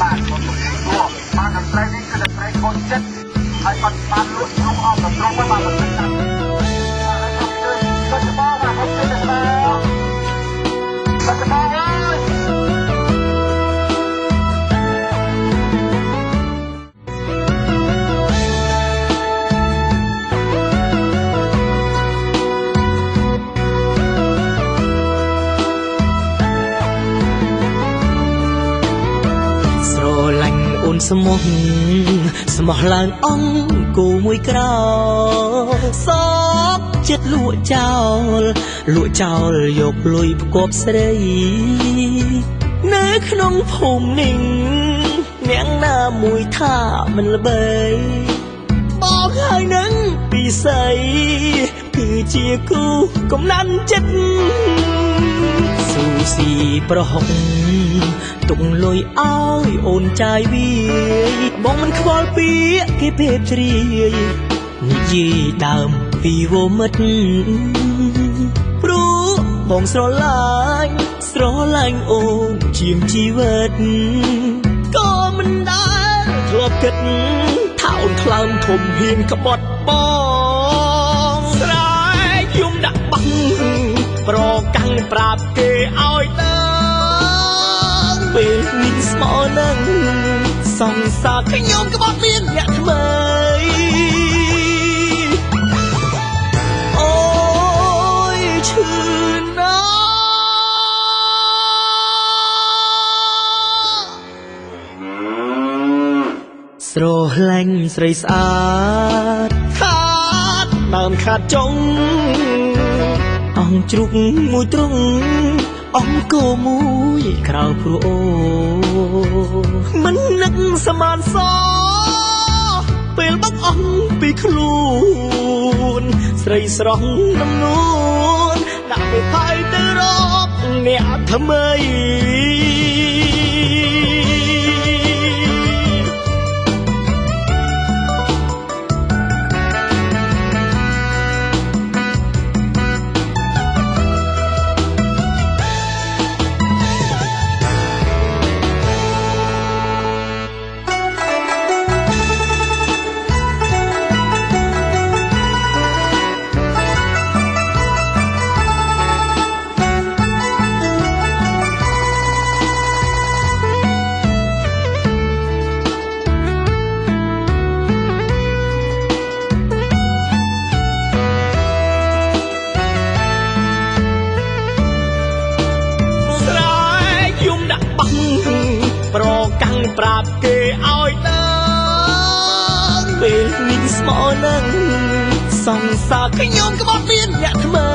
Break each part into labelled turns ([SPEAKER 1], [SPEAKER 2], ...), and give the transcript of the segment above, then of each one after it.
[SPEAKER 1] បាទខ្ញុំនិយាយជួបបាទតន្ត្រីនេះគឺតន្ត្រីកូនចិត្តហើយបាត់បានលក់ក្នុងអង្គត្រង់បាទមិនដឹងតាមបាត់បោបាទខ្ញុំជឿថាបាត់បោស្មោះឡើងអង្គគូមួយក្រោសពចិត្តលក់ចោលយកលុយផ្គប់ស្រីនៅក្នុងភូមិនេះអ្នកណាមួយថាមិនល្បីបងហើយនឹងពិសីគឺជាគូកំណាន់ចិត្តស៊ូស៊ីប្រហុកទុកលុយឲ្យអូនចាយវាយបងមិនខ្វល់ពីគេពេបជ្រាយនិយាយដើមពីវមិត្តព្រោះបងស្រឡាញ់អូនជាងជីវិតក៏មិនដែលធ្លាប់គិតថាអូនខ្លាំងធំហ៊ានក្បត់បងស្រែកយំដាក់បាំងប្រកាំងប្រាប់គេឲ្យដឹងពេលនេះស្មោនឹងសង្សារខ្ញុំក្បត់មានអ្នកថ្មីអូយឈឺណាស្រឡាញ់ស្រីស្អាតខាតដើមខាតចុងអង្គជ្រុកមួយទ្រង់អង្គគោមួយក្រៅព្រោះអូមិននឹកសមានសពេលបាក់អង្គពីខ្លួនស្រីស្រស់ដំនួនដាក់ទៅផៃទៅរកអ្នកថ្មីប្រកាំងប្រាប់គេឲ្យដឹងពេលនេះស្មោនឹងសង្សារខ្ញុំក្បត់មានអ្នកថ្មី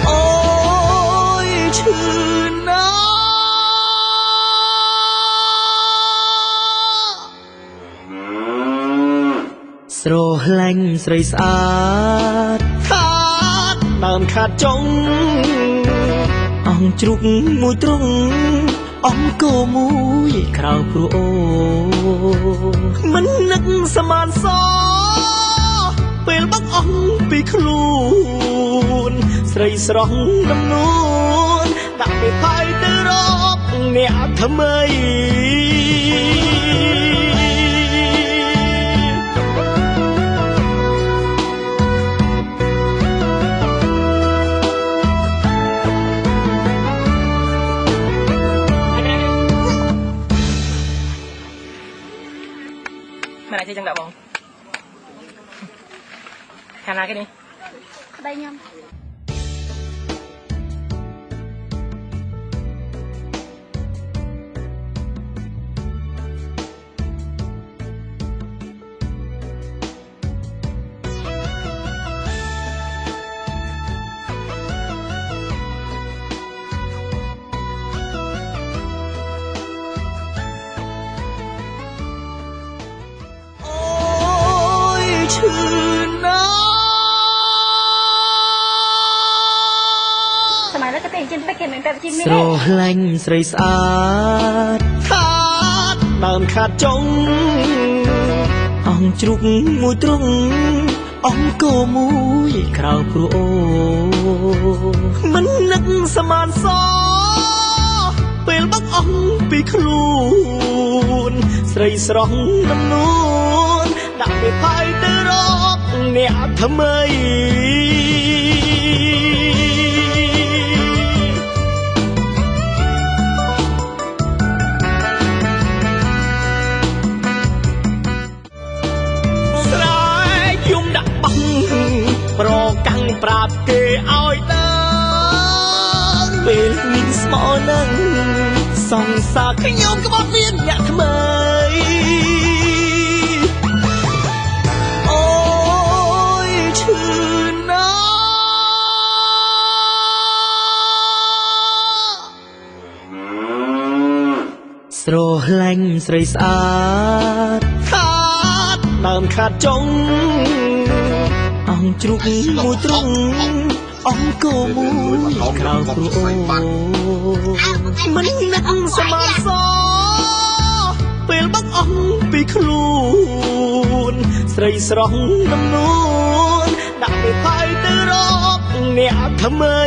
[SPEAKER 1] អូយឈឺណាស្រឡាញ់ស្រីស្អាតខាតដើមខាតចុងអង្គជ្រុកមួយទ្រង់អង្គគោមួយក្រៅព្រោះអូមិននឹកសមានសពេលបាក់អង្គពីខ្លួនស្រីស្រស់ដំនួនដាក់ទៅផៃទៅរកអ្នកថ្មីmana aja enggak bang? Karena gini.
[SPEAKER 2] Kedainya.ស្រឡាញ់ស្រីស្អាតខាតដើមខាតចុងអង្គជ្រុកមួយទ្រង់អង្គគោមួយក្រៅព្រោះអូមិននឹកសមានស
[SPEAKER 1] ពេលបាក់អស់ពីខ្លួនស្រីស្រស់ដំនួនដាក់ពេលផាយទៅរកអ្នកថ្មីស្រែកយំដាក់បោះប្រកាំងប្រាប់គេឲ្យដឹងពេលមានស្មោនឹងសង្សារខ្ញុំក្បត់មានអ្នកថ្មីអូយឈឺណាស់ស្រឡាញ់ស្រីស្អាតខាតដើមខាតចុងអង្គជ្រូកមួយទ្រុងអង្គគោមួយក្រៅព្រោះអូមិននឹកសមានសពេលបាក់អស់ពីខ្លួនស្រីស្រស់ដំនួនដាក់ពេលផាយទៅរកអ្នកថ្មី